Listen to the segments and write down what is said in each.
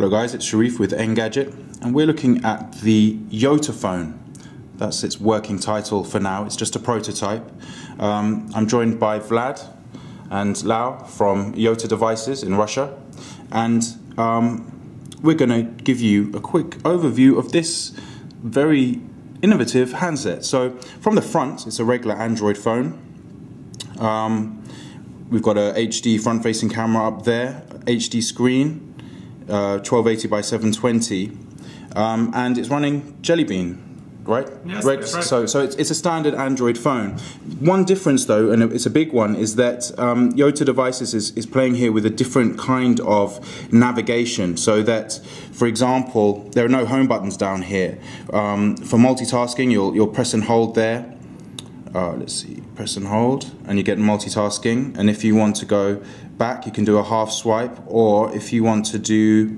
Hello guys, it's Sharif with Engadget, and we're looking at the YotaPhone. That's its working title for now. It's just a prototype. I'm joined by Vlad and Lau from Yota Devices in Russia, and we're going to give you a quick overview of this very innovative handset. So from the front, it's a regular Android phone. We've got a HD front-facing camera up there, HD screen, 1280 by 720, and it's running Jelly Bean, right? Yes, right. That's right. So it's a standard Android phone. One difference though, and it's a big one, is that Yota Devices is playing here with a different kind of navigation, so that, for example, there are no home buttons down here. For multitasking, you'll press and hold there. Let's see, press and hold, and you get multitasking. And if you want to go back, you can do a half swipe, or if you want to do,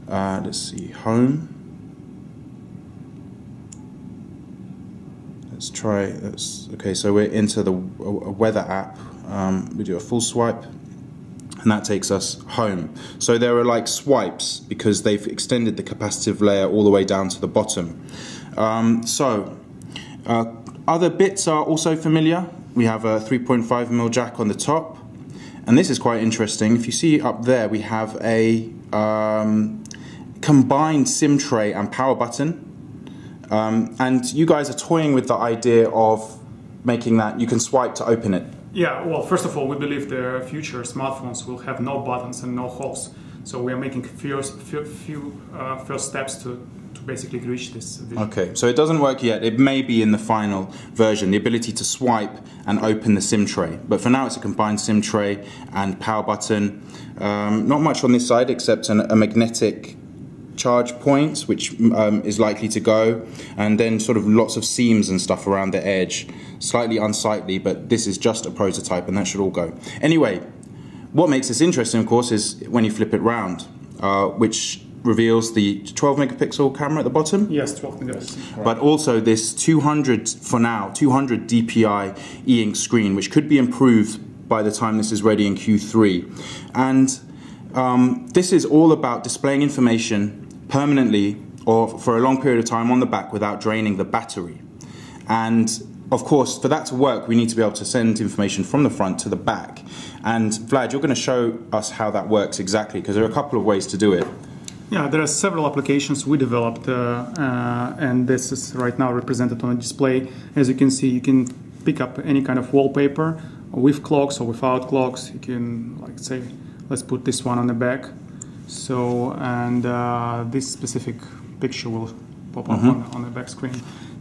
let's see, home. Let's try, okay, so we're into the weather app. We do a full swipe, and that takes us home. So there are like swipes because they've extended the capacitive layer all the way down to the bottom. Other bits are also familiar. We have a 3.5mm jack on the top, and this is quite interesting. If you see up there, we have a combined SIM tray and power button, and you guys are toying with the idea of making that you can swipe to open it. Yeah, well, first of all, we believe the future smartphones will have no buttons and no holes. So we are making first steps to basically reach this vision. Okay, so it doesn't work yet. It may be in the final version, the ability to swipe and open the SIM tray. But for now, it's a combined SIM tray and power button. Not much on this side except a magnetic charge point, which is likely to go, and then sort of lots of seams and stuff around the edge. Slightly unsightly, but this is just a prototype, and that should all go. Anyway, what makes this interesting, of course, is when you flip it round, which reveals the 12 megapixel camera at the bottom. Yes, 12 megapixels. But also this 200, for now, 200 DPI e-ink screen, which could be improved by the time this is ready in Q3. And this is all about displaying information permanently or for a long period of time on the back without draining the battery. And of course, for that to work, we need to be able to send information from the front to the back. And Vlad, you're going to show us how that works exactly, because there are a couple of ways to do it. Yeah, there are several applications we developed, and this is right now represented on a display. As you can see, you can pick up any kind of wallpaper with clocks or without clocks. You can, like, say, let's put this one on the back. So, and this specific picture will pop up on the back screen.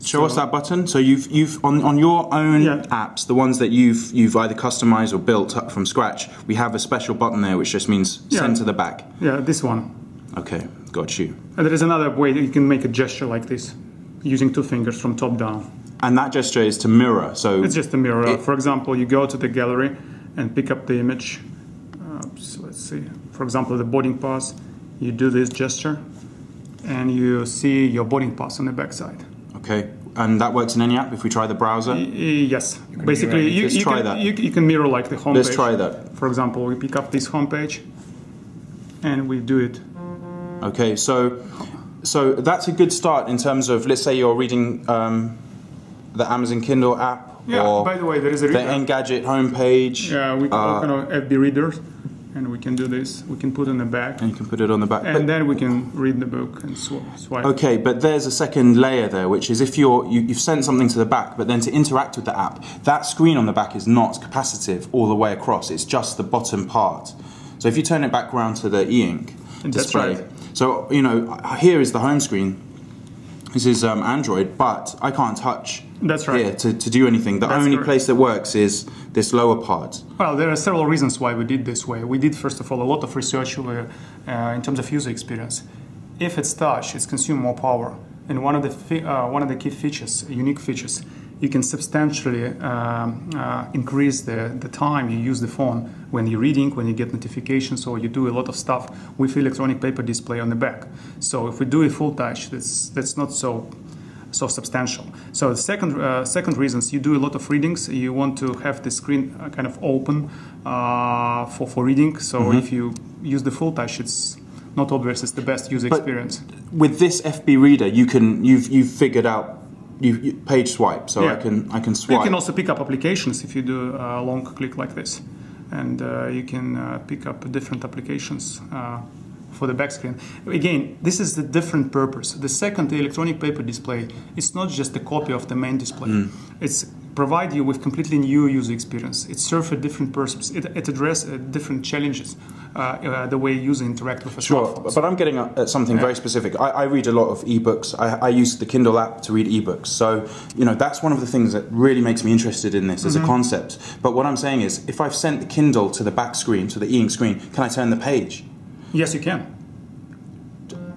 Show us that button. So you've on your own apps, the ones that you've either customized or built up from scratch, we have a special button there which just means send to the back. Yeah, this one. Okay, got you. And there is another way that you can make a gesture like this, using two fingers from top down. And that gesture is to mirror. So it's just a mirror. For example, you go to the gallery and pick up the image. So let's see. For example, the boarding pass. You do this gesture, and you see your boarding pass on the back side. Okay, and that works in any app if we try the browser? Yes. Basically, you can mirror like the home page. Let's try that. For example, we pick up this home page, and we do it. Okay, so that's a good start in terms of, let's say you're reading the Amazon Kindle app, or by the way, there is a reader. The Engadget homepage. Yeah, we can open our FB readers, and we can do this. We can put it on the back. And you can put it on the back. And then we can read the book and swipe. Okay, but there's a second layer there, which is if you've sent something to the back, but then to interact with the app, that screen on the back is not capacitive all the way across. It's just the bottom part. So if you turn it back around to the e-ink display. That's right. So, you know, here is the home screen. This is Android, but I can't touch here to do anything. The only place that works is this lower part. Well, there are several reasons why we did this way. We did, first of all, a lot of research in terms of user experience. If it's touch, it's consume more power. And one of the key features, unique features, you can substantially increase the time you use the phone when you're reading, when you get notifications, or you do a lot of stuff with electronic paper display on the back. So if we do a full touch, that's not so substantial. So the second reason is you do a lot of readings. You want to have the screen kind of open for reading. So if you use the full touch, it's not always is the best user experience. With this FB reader, you've figured out you page swipe, so I can swipe. You can also pick up applications if you do a long click like this, and you can pick up different applications for the back screen. Again, this is the different purpose. The second, the electronic paper display, it's not just a copy of the main display. It's provide you with completely new user experience. It serves a different purpose. It addresses different challenges, the way users interact with a smartphone. But I'm getting at something very specific. I read a lot of ebooks. I use the Kindle app to read ebooks. So, that's one of the things that really makes me interested in this as a concept. But what I'm saying is, if I've sent the Kindle to the back screen, to the e-ink screen, can I turn the page? Yes, you can.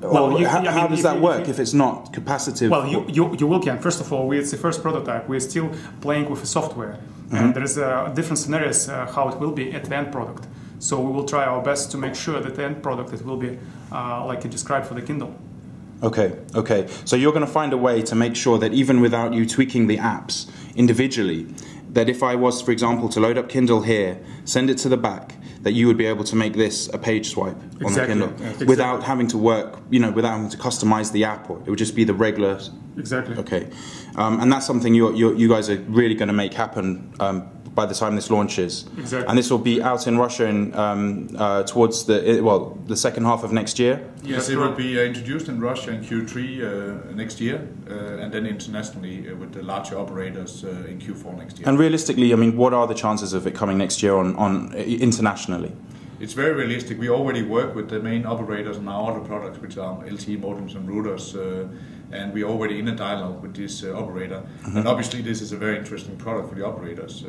Well, how does that work if it's not capacitive? Well, you will can. First of all, it's the first prototype. We're still playing with the software. And there is different scenarios how it will be at the end product. So we will try our best to make sure that the end product it will be like you described for the Kindle. Okay. So you're going to find a way to make sure that even without you tweaking the apps individually, that if I was, for example, to load up Kindle here, send it to the back, that you would be able to make this a page swipe on the Kindle without having to work, without having to customize the app, or it would just be the regular. Exactly. Okay, and that's something you guys are really going to make happen by the time this launches. Exactly. And this will be out in Russia in, towards the second half of next year. Yes, it will be introduced in Russia in Q3 next year, and then internationally with the larger operators in Q4 next year. And realistically, what are the chances of it coming next year on internationally? It's very realistic. We already work with the main operators on our other products, which are LTE modems and routers, and we're already in a dialogue with this operator. And obviously this is a very interesting product for the operators.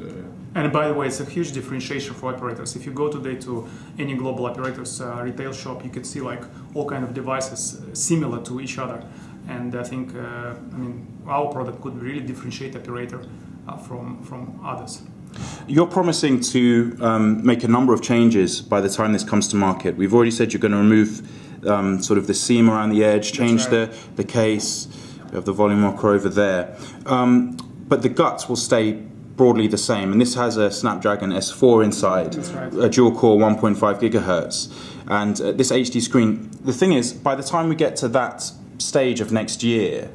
And by the way, it's a huge differentiation for operators. If you go today to any global operator's retail shop, you can see like all kind of devices similar to each other. And I think, our product could really differentiate operator from others. You're promising to make a number of changes by the time this comes to market. We've already said you're going to remove sort of the seam around the edge, change the case. We have the volume rocker over there. But the guts will stay broadly the same. And this has a Snapdragon S4 inside, a dual-core 1.5 gigahertz. And this HD screen, the thing is, by the time we get to that stage of next year,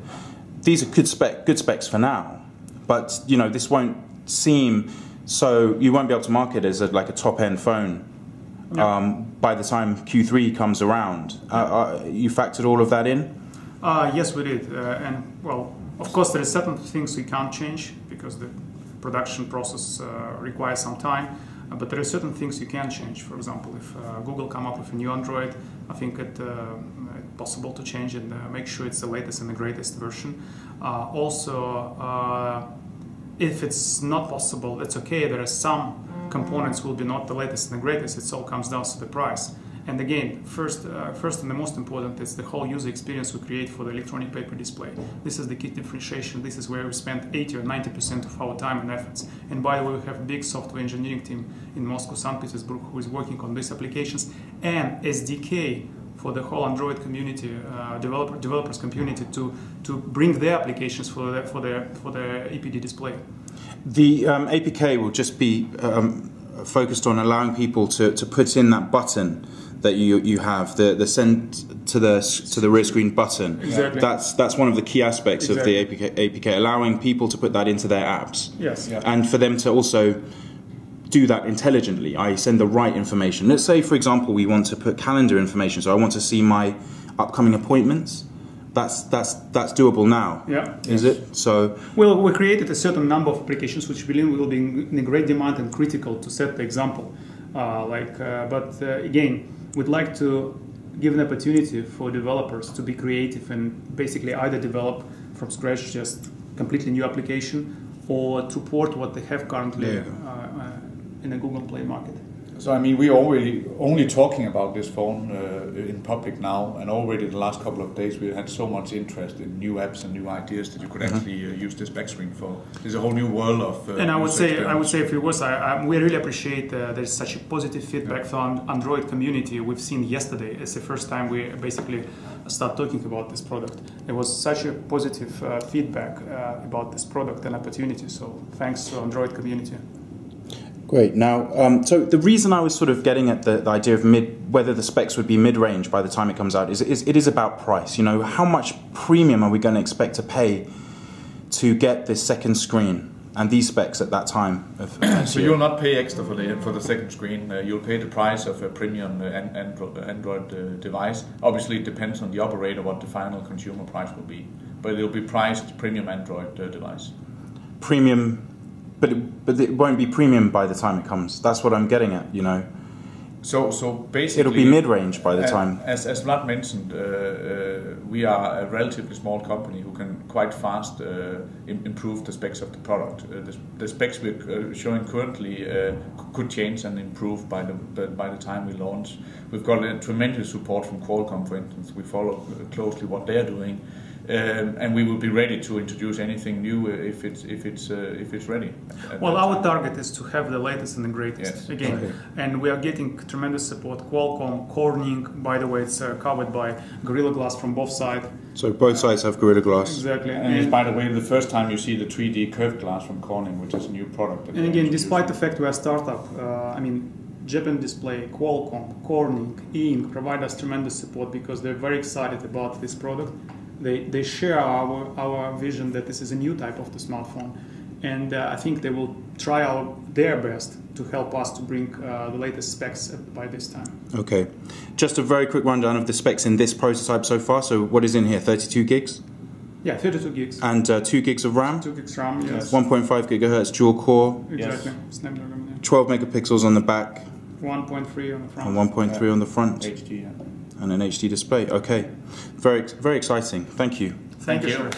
these are good specs for now. But, this won't seem... So you won't be able to market it as like a top-end phone by the time Q3 comes around. You factored all of that in? Yes, we did. Of course, there are certain things we can't change because the production process requires some time. But there are certain things you can change. For example, if Google come up with a new Android, I think it's possible to change and make sure it's the latest and the greatest version. If it's not possible, it's okay. There are some components will be not the latest and the greatest. It all comes down to the price. And again, first and the most important is the whole user experience we create for the electronic paper display. This is the key differentiation. This is where we spend 80 or 90% of our time and efforts. And by the way, we have a big software engineering team in Moscow, St. Petersburg, who is working on these applications and SDK for the whole Android community, developers community, to bring their applications for the EPD display. The APK will just be focused on allowing people to put in that button that you have, the send to the rear screen button. Exactly. That's one of the key aspects of the APK, allowing people to put that into their apps. Yes. Yeah. And for them to also do that intelligently, I send the right information. Let's say, for example, we want to put calendar information, so I want to see my upcoming appointments. That's doable now. Yeah. Is it? So well, we created a certain number of applications which we believe will be in great demand and critical to set the example. Again, we'd like to give an opportunity for developers to be creative and basically either develop from scratch just completely new application or to port what they have currently in the Google Play market. So we're already only talking about this phone in public now, and already the last couple of days we had so much interest in new apps and new ideas that you could actually use this back screen for. There's a whole new world of. And I would say if it was, we really appreciate there's such a positive feedback from Android community. We've seen yesterday. It's the first time we basically start talking about this product. There was such a positive feedback about this product and opportunity. So thanks to Android community. Great. Now, so the reason I was sort of getting at the idea of whether the specs would be mid-range by the time it comes out is it is about price. You know, how much premium are we going to expect to pay to get this second screen and these specs at that time? So you'll not pay extra for the second screen. You'll pay the price of a premium Android device. Obviously, it depends on the operator what the final consumer price will be, but it'll be priced premium Android device. Premium. But it won't be premium by the time it comes. That's what I'm getting at, you know. So basically, it'll be mid-range by the time. As Vlad mentioned, we are a relatively small company who can quite fast improve the specs of the product. The specs we're showing currently could change and improve by the time we launch. We've got a tremendous support from Qualcomm, for instance. We follow closely what they're doing. And we will be ready to introduce anything new if it's ready. Well, our target is to have the latest and the greatest again, okay. And we are getting tremendous support. Qualcomm, Corning, by the way, it's covered by Gorilla Glass from both sides. So both sides have Gorilla Glass. Exactly. And by the way, the first time you see the 3D curved glass from Corning, which is a new product. And again, despite the fact we are a startup, Japan Display, Qualcomm, Corning, Inc. provide us tremendous support because they're very excited about this product. They share our vision that this is a new type of the smartphone, and I think they will try their best to help us to bring the latest specs by this time. Okay, just a very quick rundown of the specs in this prototype so far. So what is in here? 32 gigs? Yeah, 32 gigs. And 2 gigs of RAM? 2 gigs RAM, yes. 1.5 gigahertz dual core? Exactly. Yes. 12 megapixels on the back? 1.3 on the front. And 1.3 on the front? HD, yeah. And an HD display. Okay, very exciting. Thank you. Thank you.